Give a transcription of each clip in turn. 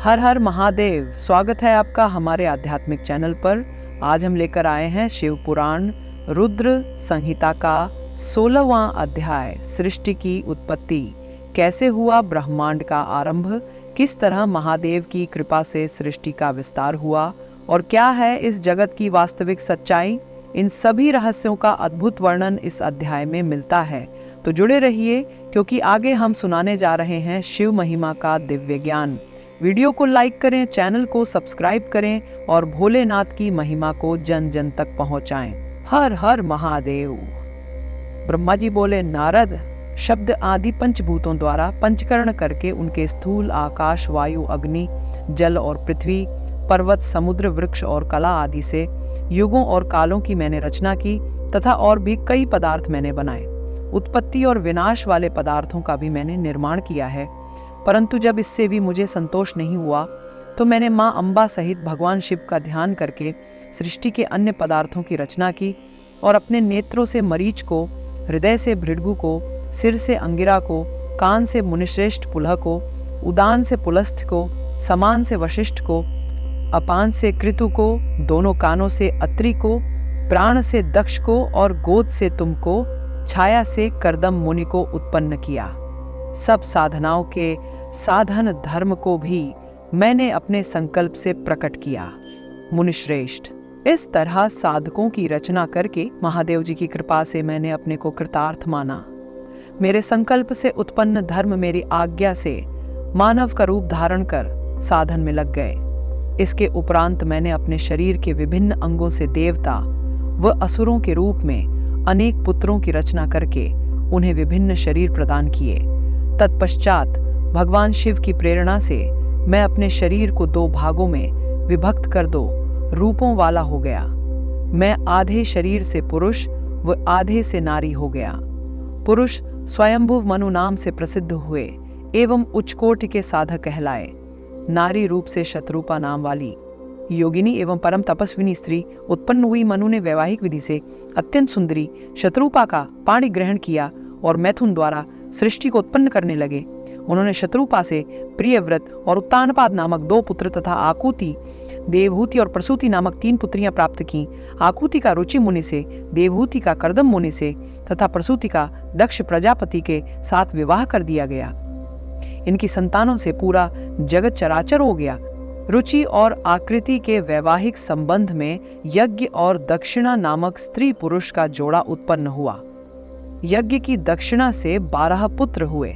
हर हर महादेव। स्वागत है आपका हमारे आध्यात्मिक चैनल पर। आज हम लेकर आए हैं शिव पुराण रुद्र संहिता का 16वां अध्याय, सृष्टि की उत्पत्ति। कैसे हुआ ब्रह्मांड का आरंभ, किस तरह महादेव की कृपा से सृष्टि का विस्तार हुआ और क्या है इस जगत की वास्तविक सच्चाई, इन सभी रहस्यों का अद्भुत वर्णन इस अध्याय में मिलता है। तो जुड़े रहिए, क्योंकि आगे हम सुनाने जा रहे हैं शिव महिमा का दिव्य ज्ञान। वीडियो को लाइक करें, चैनल को सब्सक्राइब करें और भोलेनाथ की महिमा को जन जन तक पहुंचाएं। हर हर महादेव। ब्रह्मा जी बोले, नारद, शब्द आदि पंचभूतों द्वारा पंचकरण करके उनके स्थूल आकाश, वायु, अग्नि, जल और पृथ्वी, पर्वत, समुद्र, वृक्ष और कला आदि से युगों और कालों की मैंने रचना की तथा और भी कई पदार्थ मैंने बनाए। उत्पत्ति और विनाश वाले पदार्थों का भी मैंने निर्माण किया है। परंतु जब इससे भी मुझे संतोष नहीं हुआ तो मैंने माँ अम्बा सहित भगवान शिव का ध्यान करके सृष्टि के अन्य पदार्थों की रचना की और अपने नेत्रों से मरीच को, हृदय से भृगु को, सिर से अंगिरा को, कान से मुनिश्रेष्ठ पुलह को, उदान से पुलस्थ को, समान से वशिष्ठ को, अपान से कृतु को, दोनों कानों से अत्रि को, प्राण से दक्ष को और गोद से तुमको, छाया से कर्दम मुनि को उत्पन्न किया। सब साधनाओं के साधन धर्म को भी मैंने अपने संकल्प से प्रकट किया। मुनिश्रेष्ठ, इस तरह साधकों की रचना करके महादेव जी की कृपा से मैंने अपने को कृतार्थ माना। मेरे संकल्प से उत्पन्न धर्म मेरी आज्ञा से मानव का रूप धारण कर साधन में लग गए। इसके उपरांत मैंने अपने शरीर के विभिन्न अंगों से देवता व असुरों के रूप में अनेक पुत्रों की रचना करके उन्हें विभिन्न शरीर प्रदान किए। तत्पश्चात भगवान शिव की प्रेरणा से मैं अपने शरीर को 2 भागों में विभक्त कर 2 रूपों वाला हो गया। मैं आधे शरीर से पुरुष व आधे से नारी हो गया। पुरुष स्वयंभुव मनु नाम से प्रसिद्ध हुए एवं उच्च कोटि के साधक कहलाए। नारी रूप से शत्रुपा नाम वाली योगिनी एवं परम तपस्विनी स्त्री उत्पन्न हुई। मनु ने वैवाहिक विधि से अत्यंत सुंदरी शत्रुपा का पाणी ग्रहण किया और मैथुन द्वारा सृष्टि को उत्पन्न करने लगे। उन्होंने शत्रुपा से प्रियव्रत और उत्तानपाद नामक 2 पुत्र तथा आकुति, देवहूति और प्रसूति नामक 3 पुत्रियां प्राप्त की। आकुति का रुचि मुनि से, देवहूति का कर्दम मुनि से तथा प्रसूति का दक्ष प्रजापति के साथ विवाह कर दिया गया। इनकी संतानों से पूरा जगत चराचर हो गया। रुचि और आकृति के वैवाहिक संबंध में यज्ञ और दक्षिणा नामक स्त्री पुरुष का जोड़ा उत्पन्न हुआ। यज्ञ की दक्षिणा से 12 पुत्र हुए।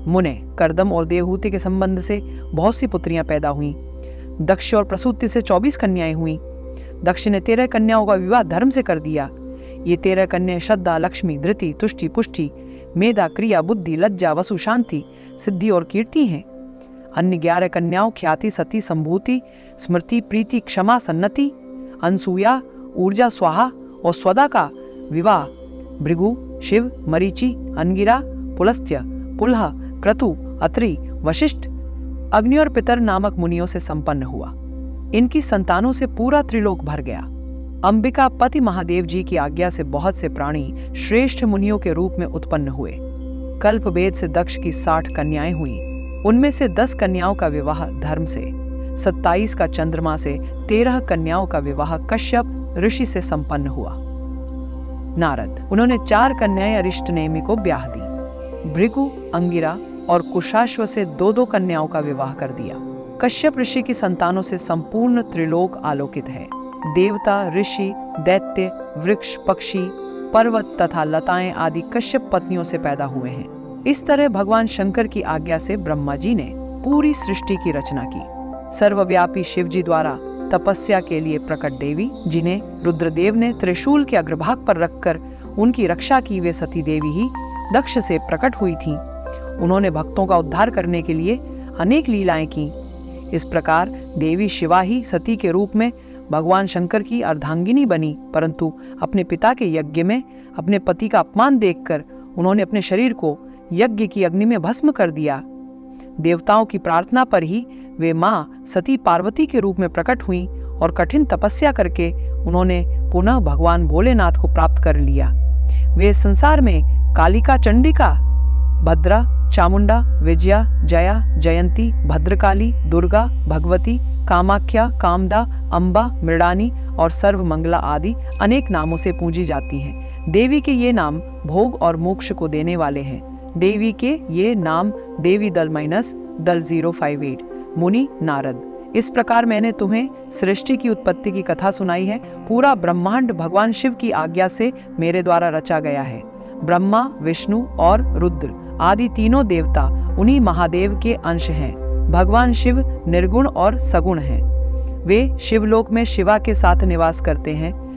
मुने, कर्दम और देवहूति के संबंध से बहुत सी पुत्रियां पैदा हुईं। दक्ष और प्रसूति से 24 कन्याएं हुईं। दक्ष ने 13 कन्याओं का विवाह धर्म से कर दिया। ये 13 कन्याएं श्रद्धा, लक्ष्मी, धृति, तुष्टि, पुष्टि, मेधा, क्रिया, बुद्धि, लज्जा, वसु, शांति, सिद्धि और कीर्ति हैं। अन्य 11 कन्याओं ख्याति, सती, संभूति, स्मृति, प्रीति, क्षमा, सन्नति, अनसूया, ऊर्जा, स्वाहा और स्वदा का विवाह भृगु, शिव, मरीचि, अंगिरा, पुलस्त्य, पुलह, क्रतु, अत्रि, वशिष्ठ, अग्नि और पितर नामक मुनियों से संपन्न हुआ। इनकी संतानों से पूरा त्रिलोक भर गया। अंबिका पति महादेव जी की आज्ञा से बहुत से प्राणी श्रेष्ठ मुनियों के रूप में उत्पन्न हुए। कल्प भेद से दक्ष की 60 कन्याएं हुईं। उनमें से 10 कन्याओं का विवाह धर्म से, 27 का चंद्रमा से, 13 कन्याओं का विवाह कश्यप ऋषि से संपन्न हुआ। नारद, उन्होंने 4 कन्याएं अरिष्ट नेमि को ब्याह दी। भृगु, अंगिरा और कुशाश्व से 2-2 कन्याओं का विवाह कर दिया। कश्यप ऋषि की संतानों से संपूर्ण त्रिलोक आलोकित है। देवता, ऋषि, दैत्य, वृक्ष, पक्षी, पर्वत तथा लताएं आदि कश्यप पत्नियों से पैदा हुए हैं। इस तरह भगवान शंकर की आज्ञा से ब्रह्मा जी ने पूरी सृष्टि की रचना की। सर्वव्यापी शिव जी द्वारा तपस्या के लिए प्रकट देवी, जिन्हें रुद्रदेव ने त्रिशूल के अग्रभाग पर रखकर उनकी रक्षा की, वे सती देवी ही दक्ष से प्रकट हुई थीं। उन्होंने भक्तों का उद्धार करने के लिए अनेक लीलाएं की। इस प्रकार देवी शिवा ही सती के रूप में भगवान शंकर की अर्धांगिनी बनी। परंतु अपने पिता के यज्ञ में अपने पति का अपमान देखकर उन्होंने अपने शरीर को यज्ञ की अग्नि में भस्म कर दिया। देवताओं की प्रार्थना पर ही वे माँ सती पार्वती के रूप में प्रकट हुईं और कठिन तपस्या करके उन्होंने पुनः भगवान भोलेनाथ को प्राप्त कर लिया। वे संसार में कालिका, चंडिका, भद्रा, चामुंडा, विजया, जया, जयंती, भद्रकाली, दुर्गा, भगवती, कामाख्या, कामदा, अम्बा, मृडानी और सर्वमंगला आदि अनेक नामों से पूजी जाती हैं। देवी के ये नाम भोग और मोक्ष को देने वाले हैं। देवी के ये नाम देवी दल -दल 058, मुनि नारद। इस प्रकार मैंने तुम्हें सृष्टि की उत्पत्ति की कथा सुनाई है। पूरा ब्रह्मांड भगवान शिव की आज्ञा से मेरे द्वारा रचा गया है। ब्रह्मा, विष्णु और रुद्र आदि तीनों देवता उन्हीं महादेव के अंश हैं। भगवान शिव निर्गुण और सगुण हैं। वे शिवलोक में शिवा के साथ निवास करते हैं।